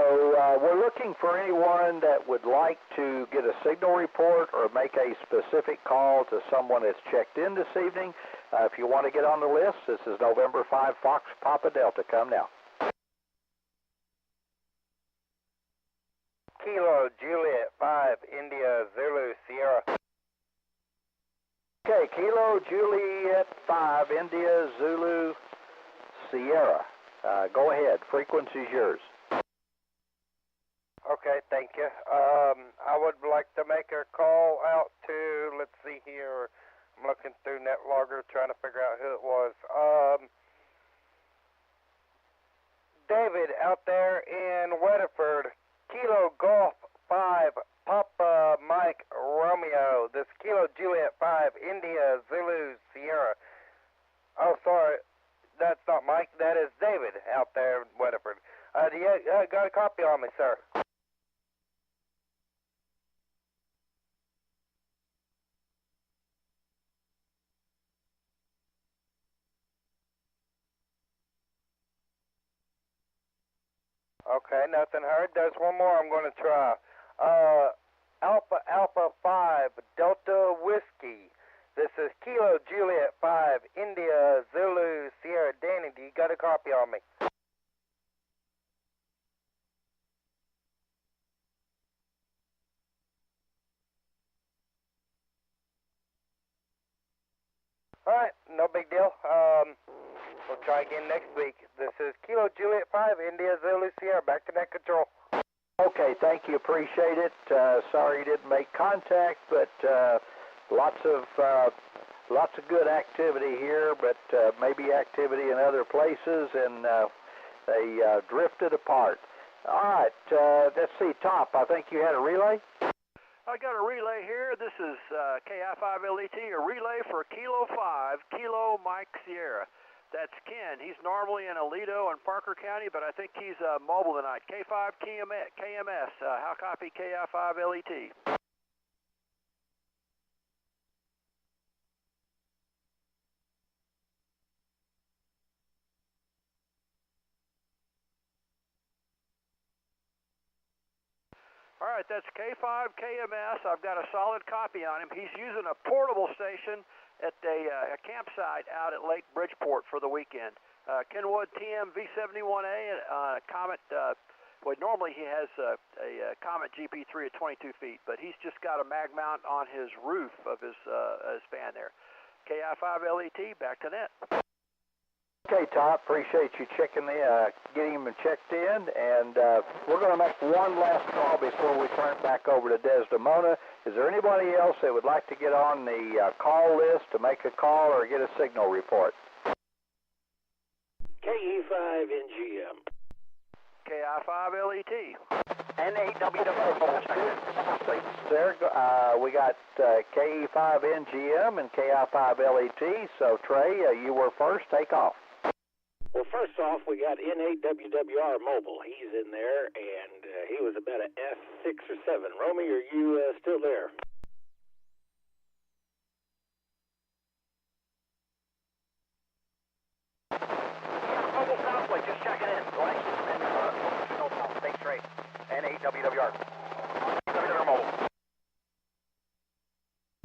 we're looking for anyone that would like to get a signal report or make a specific call to someone that's checked in this evening. If you want to get on the list, this is November 5 Fox Papa Delta. Come now. Kilo Juliet 5 India Zulu Sierra. Okay, Kilo Juliet 5 India Zulu Sierra. Go ahead. Frequency's yours. Okay, thank you. I would like to make a call out to, let's see here, I'm looking through NetLogger trying to figure out who it was. David out there in Weatherford, Kilo Golf 5 Papa Mike Romeo. This Kilo Juliet 5 India Zulu Sierra. Oh, sorry, that's not Mike, that is David out there in Weatherford. Do you got a copy on me, sir? Okay, nothing heard. There's one more I'm going to try. Alpha 5 Delta Whiskey. This is Kilo Juliet 5 India Zulu Sierra. Danny, do you got a copy on me? no big deal. We'll try again next week. This is Kilo Juliet 5, India Zulu Sierra, back to net control. Okay, thank you, appreciate it. Sorry you didn't make contact, but lots of good activity here, but maybe activity in other places, and they drifted apart. All right, let's see, Top, I think you had a relay? I got a relay here. This is KI5LET, a relay for Kilo 5, Kilo Mike Sierra. That's Ken. He's normally in Aledo and Parker County, but I think he's mobile tonight. K5 KMS, how copy KI5LET? All right, that's K5 KMS. I've got a solid copy on him. He's using a portable station at a campsite out at Lake Bridgeport for the weekend. Kenwood TM V71A, Comet. Well, normally he has a Comet GP3 at 22 feet, but he's just got a mag mount on his roof of his fan there. KI5LET, back to net. Okay, Top, appreciate you checking getting him checked in, and we're going to make one last call before we turn it back over to Desdemona. Is there anybody else that would like to get on the call list to make a call or get a signal report? KE5NGM. KI5LET. There, we got KE5NGM and KI5LET, so Trey, you were first, take off. Well, first off, we got N8WWR Mobile. He's in there, and he was about a S6 or 7. Romy, are you still there? Mobile Southway, just checking in. License and no stay straight. N8WWR. WWR Mobile.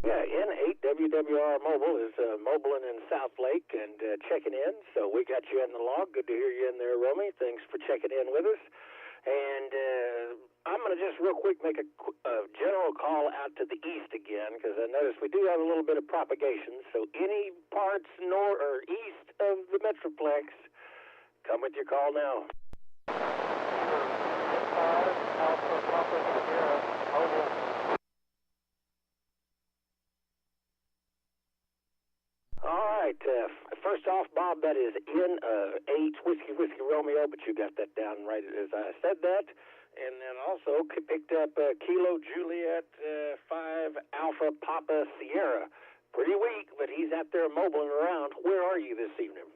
Yeah, N8WWR Mobile is mobiling in South Lake and checking in, so we got you in the log. Good to hear you in there, Romy. Thanks for checking in with us. And I'm going to just real quick make a general call out to the east again, because I noticed we do have a little bit of propagation, so any parts north or east of the Metroplex, come with your call now. Alpha Papa Sierra, mobile. All right, first off, Bob, that is N8 Whiskey Romeo, but you got that down right as I said that. And then also picked up Kilo Juliet 5 Alpha Papa Sierra. Pretty weak, but he's out there mobiling around. Where are you this evening?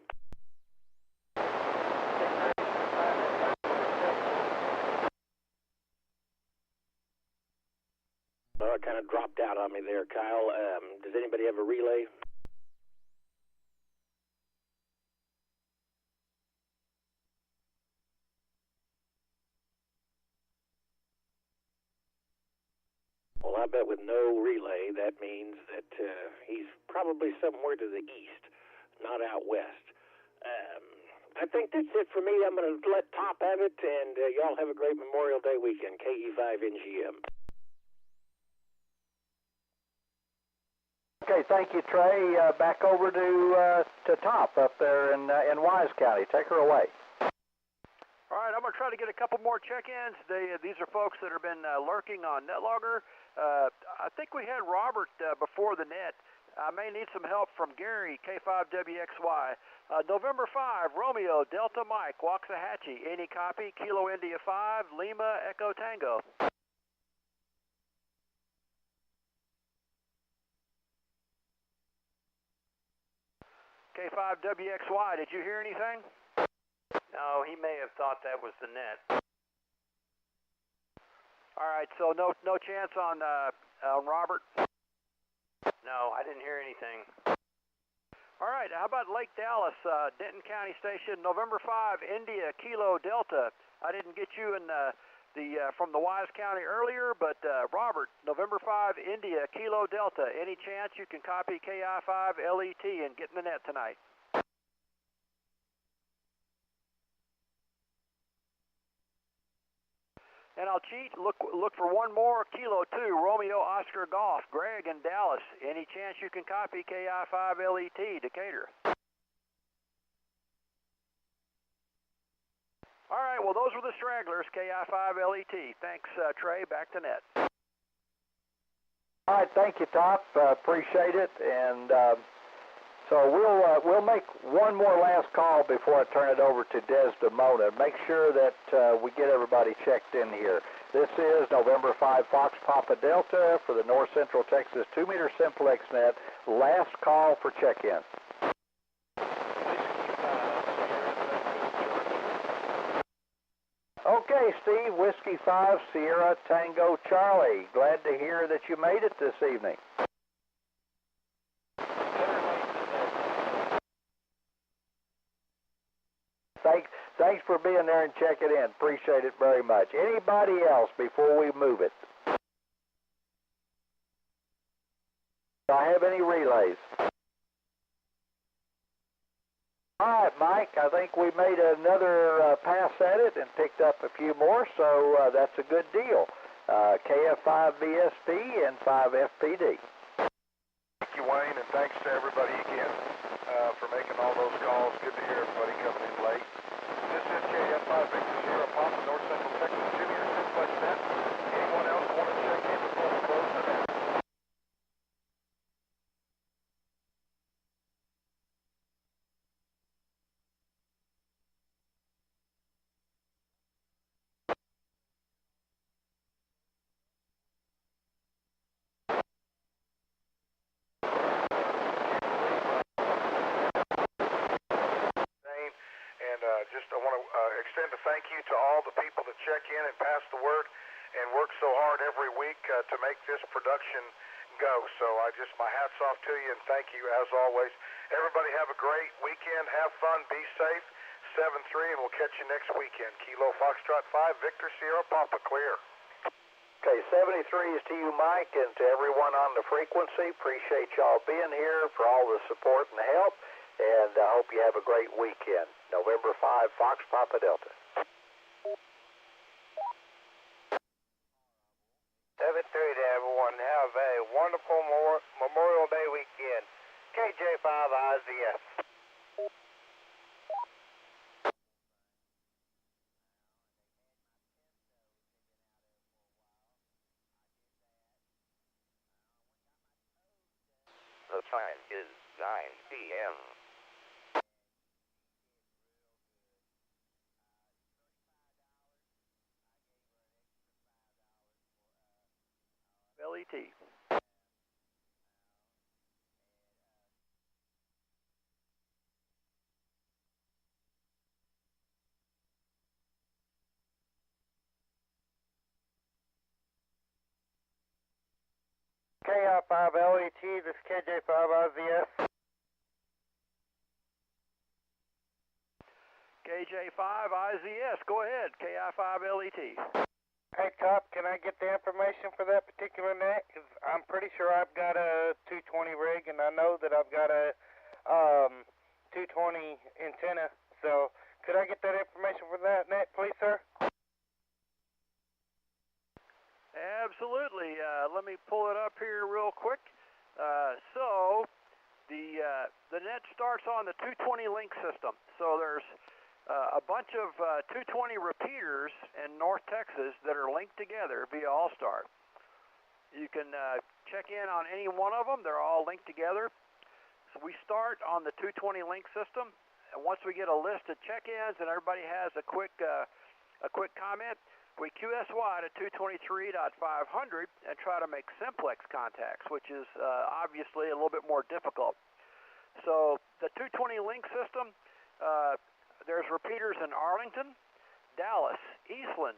Oh, it kind of dropped out on me there, Kyle. Does anybody have a relay? Well, I bet with no relay, that means that he's probably somewhere to the east, not out west. I think that's it for me. I'm going to let Top have it, and y'all have a great Memorial Day weekend. KE5NGM. Okay, thank you, Trey. Back over to Top up there in Wise County. Take her away. All right, I'm going to try to get a couple more check-ins. These are folks that have been lurking on NetLogger. I think we had Robert before the net. I may need some help from Gary, K5WXY. November 5, Romeo, Delta Mike, Waxahachie. Any copy? Kilo India 5, Lima, Echo Tango. K5WXY, did you hear anything? No, he may have thought that was the net. All right, so no chance on Robert? No, I didn't hear anything. All right, how about Lake Dallas, Denton County Station, November 5, India, Kilo Delta. I didn't get you in from the Wise County earlier, but Robert, November 5, India, Kilo Delta. Any chance you can copy KI5LET and get in the net tonight? And I'll cheat. Look for one more. Kilo 2, Romeo Oscar Golf. Greg in Dallas. Any chance you can copy KI5LET, Decatur? All right, well, those were the stragglers, KI5LET. Thanks, Trey. Back to net. All right, thank you, Top. Appreciate it. And so we'll make one more last call before I turn it over to Desdemona. Make sure that we get everybody checked in here. This is November 5 Fox Papa Delta for the North Central Texas 2-meter Simplex net. Last call for check-in. Okay, Steve, Whiskey 5, Sierra Tango Charlie. Glad to hear that you made it this evening. Thanks for being there and checking in. Appreciate it very much. Anybody else before we move it? Do I have any relays? All right, Mike, I think we made another pass at it and picked up a few more, so that's a good deal. KF5VSP and 5FPD. Thank you, Wayne, and thanks to everybody again for making all those calls. Good to hear everybody coming in late. This is KF5 Victor Sierra Papa, North Central Texas 2-meter Simplex net. Anyone else want to check in before we close the net? I want to extend a thank you to all the people that check in and pass the word and work so hard every week to make this production go. So my hat's off to you and thank you as always. Everybody have a great weekend. Have fun. Be safe. 7-3, and we'll catch you next weekend. Kilo Foxtrot 5, Victor Sierra Papa, clear. Okay, 73 is to you, Mike, and to everyone on the frequency. Appreciate y'all being here for all the support and help, and I hope you have a great weekend. November 5, Fox Papa Delta. 7-3 to everyone. Have a wonderful Memorial Day weekend. KJ5 IZS. The time is 9 p.m. LET. KI5LET, this is KJ5IZS. KJ5IZS, go ahead, KI5LET. Hey, Top, can I get the information for that particular net? Because I'm pretty sure I've got a 220 rig, and I know that I've got a 220 antenna. So, could I get that information for that net, please, sir? Absolutely. Let me pull it up here real quick. So the net starts on the 220 link system. So there's a bunch of 220 repeaters in North Texas that are linked together via All-Star. You can check in on any one of them. They're all linked together. So we start on the 220 link system, and once we get a list of check-ins and everybody has a quick comment, we QSY to 223.500 and try to make simplex contacts, which is obviously a little bit more difficult. So the 220 link system, there's repeaters in Arlington, Dallas, Eastland,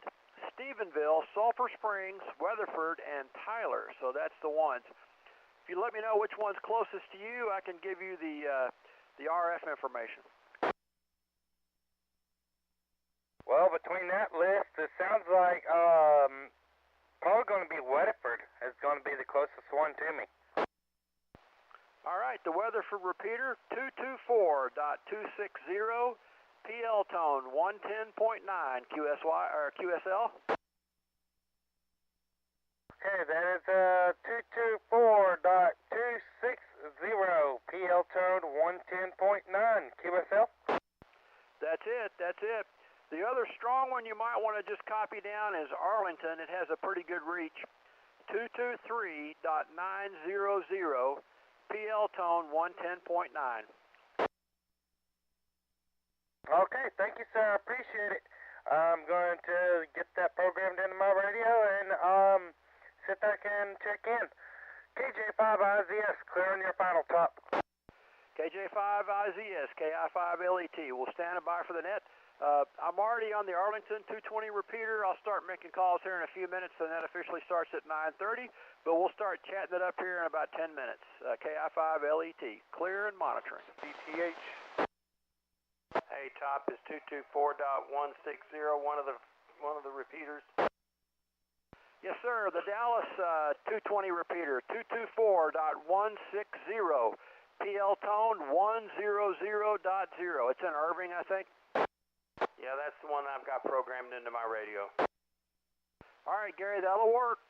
Stephenville, Sulphur Springs, Weatherford, and Tyler. So that's the ones. If you let me know which one's closest to you, I can give you the RF information. Well, between that list, it sounds like probably going to be Weatherford is going to be the closest one to me. All right, the Weatherford repeater, 224.260, PL tone 110.9 QSY or QSL. that is 224.260, PL tone 110.9, QSL. That's it. The other strong one you might want to just copy down is Arlington. It has a pretty good reach. 223.900, PL tone 110.9. Okay, thank you, sir. I appreciate it. I'm going to get that programmed into my radio and sit back and check in. KJ5IZS, clear on your final top. KJ5IZS, KI5LET. We'll stand by for the net. I'm already on the Arlington 220 repeater. I'll start making calls here in a few minutes. The net officially starts at 9:30, but we'll start chatting it up here in about 10 minutes. KI5LET, clear and monitoring. DTH. Hey, top is 224.160, one of the repeaters. Yes, sir. The Dallas 220 repeater, 224.160, PL tone 100.0. It's in Irving, I think. Yeah, that's the one I've got programmed into my radio. All right, Gary, that'll work.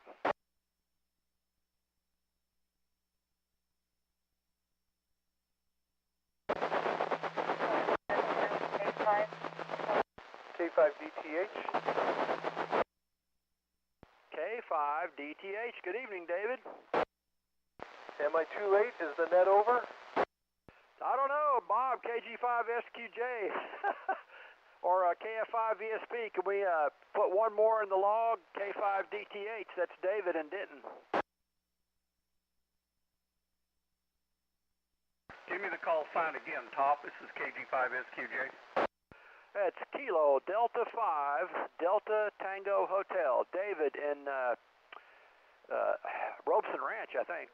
K5DTH. K5DTH. Good evening, David. Am I too late? Is the net over? I don't know. Bob, KG5SQJ. Or KF5VSP. Can we put one more in the log? K5DTH. That's David in Denton. Give me the call sign again, Top. This is KG5SQJ. It's Kilo Delta 5 Delta Tango Hotel. David in Robeson Ranch, I think.